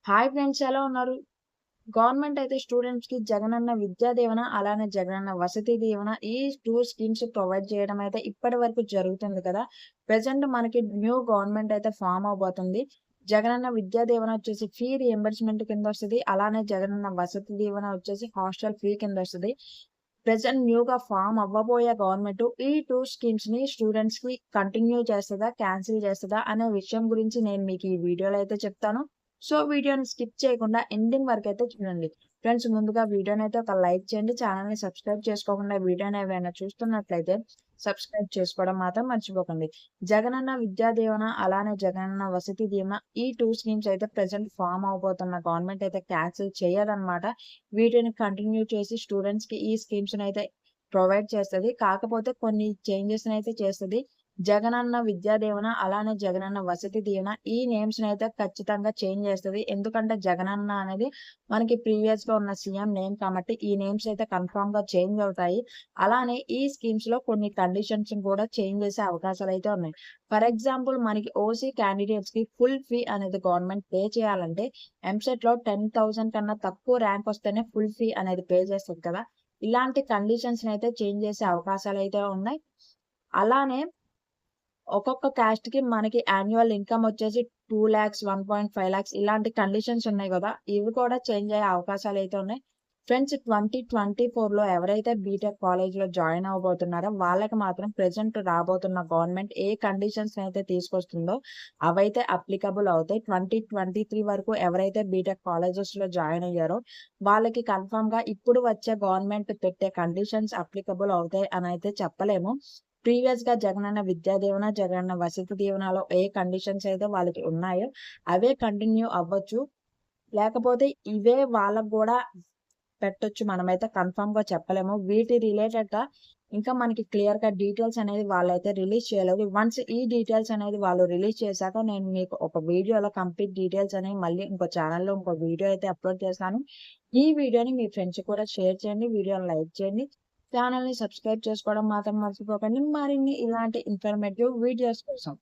Hi friends, ఎలా ఉన్నారు? Government అయితే స్టూడెంట్స్‌కి జగనన్న విద్యా దీవెన, అలానే జగనన్న వసతి దీవెన ఈ 2 స్కీమ్స్ ప్రొవైడ్ చేయడం అయితే ఇప్పటి వరకు జరుగుతుంది కదా! ప్రెజెంట్ మనకి న్యూ గవర్నమెంట్ అయితే ఫార్మ్ అవ్వబోతుంది. జగనన్న విద్యా దీవెన వచ్చేసి ఫీ రీయింబర్స్‌మెంట్ కిందొస్తది. అలానే జగనన్న వసతి దీవెన వచ్చేసి హాస్టల్ ఫీ కిందొస్తది. ప్రెజెంట్ న్యూగా ఫార్మ్ అవ్వబోయే గవర్నమెంట్ ఈ 2 స్కీమ్స్‌ని స్టూడెంట్స్‌కి కంటిన్యూ చేస్తదా? క్యాన్సిల్ చేస్తదా? అనే విషయం గురించి నేను మీకు ఈ వీడియోలో అయితే చెప్తాను. సో, వీడియోని స్కిప్ చేయకుండా ఎండింగ్ వరకైతే చూడండి. ఫ్రెండ్స్, ముందుగా వీడియోనైతే ఒక లైక్ చేయండి. ఛానెల్‌ని సబ్స్క్రైబ్ చేసుకోకుండా వీడియోని ఎవరైనా చూస్తున్నట్లయితే సబ్స్క్రైబ్ చేసుకోవడం మాత్రం మర్చిపోకండి. జగనన్న విద్యా దీవెన, అలానే జగనన్న వసతి దీవెన ఈ 2 స్కీమ్స్ అయితే ప్రెజెంట్ ఫార్మ్ అవ్వబోతున్న గవర్నమెంట్ అయితే క్యాన్సిల్ చేయదనమాట. వీటిని కంటిన్యూ చేసి స్టూడెంట్స్‌కి ఈ స్కీమ్స్‌నైతే ప్రొవైడ్ చేస్తది. కాకపోతే కొన్ని చేంజెస్‌నైతే చేస్తది. జగనన్న విద్యా దీవెన, అలానే జగనన్న వసతి దీవెన ఈ నేమ్స్‌నైతే ఖచ్చితంగా చేంజ్ చేస్తది. ఎందుకంటే జగనన్న అనేది మనకి ప్రీవియస్‌గా ఉన్న సీఎం నేమ్ కాబట్టి ఈ నేమ్స్ అయితే కన్ఫర్మ్‌గా చేంజ్ అవుతాయి. అలానే ఈ స్కీమ్స్‌లో కొన్ని కండిషన్స్‌ని కూడా చేంజ్ చేసే అవకాశాలైతే ఉన్నాయి. ఫర్ ఎగ్జాంపుల్ మనకి ఓసీ క్యాండిడేట్స్‌కి ఫుల్ ఫీ అనేది గవర్నమెంట్ పే చేయాలంటే ఎంసెట్‌లో 10,000 కన్నా తక్కువ ర్యాంక్ వస్తేనే ఫుల్ ఫీ అనేది పే చేస్తది కదా! ఇలాంటి కండిషన్స్‌నైతే చేంజ్ చేసే అవకాశాలైతే ఉన్నాయి. అలానే ఒక్కొక్క క్యాస్ట్‌కి మనకి యాన్యువల్ ఇన్‌కమ్ వచ్చేసి 2,00,000, 1,5,00,000 ఇలాంటి కండిషన్స్ ఉన్నాయి గదా! ఇవి కూడా చేంజ్ అయ్యే అవకాశాలైతే ఉన్నాయి. ఫ్రెండ్స్, 2024లో ఎవరైతే బీటెక్ కాలేజ్‌లో జాయిన్ అవ్వబోతున్నారో వాళ్ళకి మాత్రం ప్రెజెంట్ రాబోతున్న గవర్నమెంట్ ఏ కండిషన్స్‌నైతే తీసుకొస్తుందో అవైతే అప్లికబుల్ అవుతాయి. 2023 వరకు ఎవరైతే బీటెక్ కాలేజెస్‌లో జాయిన్ అయ్యారో వాళ్ళకి కన్ఫర్మ్‌గా ఇప్పుడు వచ్చే గవర్నమెంట్ పెట్టే కండిషన్స్ అప్లికబుల్ అవుతాయి అనైతే చెప్పలేము. ప్రీవియస్‌గా జగనన్న విద్యా దీవెన, జగనన్న వసతి దీవెనలో ఏ కండిషన్స్ అయితే వాళ్ళకి ఉన్నాయో అవే కంటిన్యూ అవ్వచ్చు. లేకపోతే ఇవే వాళ్ళకి గూడా పెట్టొచ్చు. మనమైతే కన్ఫర్మ్‌గా చెప్పలేము. వీటి రిలేటెడ్‌గా ఇంకా మనకి క్లియర్‌గా డీటెయిల్స్ అనేది వాళ్ళైతే రిలీజ్ చేయలేదు. వన్స్ ఈ డీటెయిల్స్ అనేది వాళ్ళు రిలీజ్ చేశాక నేను మీకు ఒక వీడియోలో కంప్లీట్ డీటెయిల్స్ అనేవి మళ్ళీ ఇంకో ఛానెల్‌లో ఇంకో వీడియో అయితే అప్‌లోడ్ చేస్తాను. ఈ వీడియోని మీ ఫ్రెండ్స్‌కి కూడా షేర్ చేయండి. వీడియోని లైక్ చేయండి. ఛానెల్‌ని సబ్స్క్రైబ్ చేసుకోవడం మాత్రం మర్చిపోకండి. మరిన్ని ఇలాంటి ఇన్ఫర్మేటివ్ వీడియోస్ కోసం.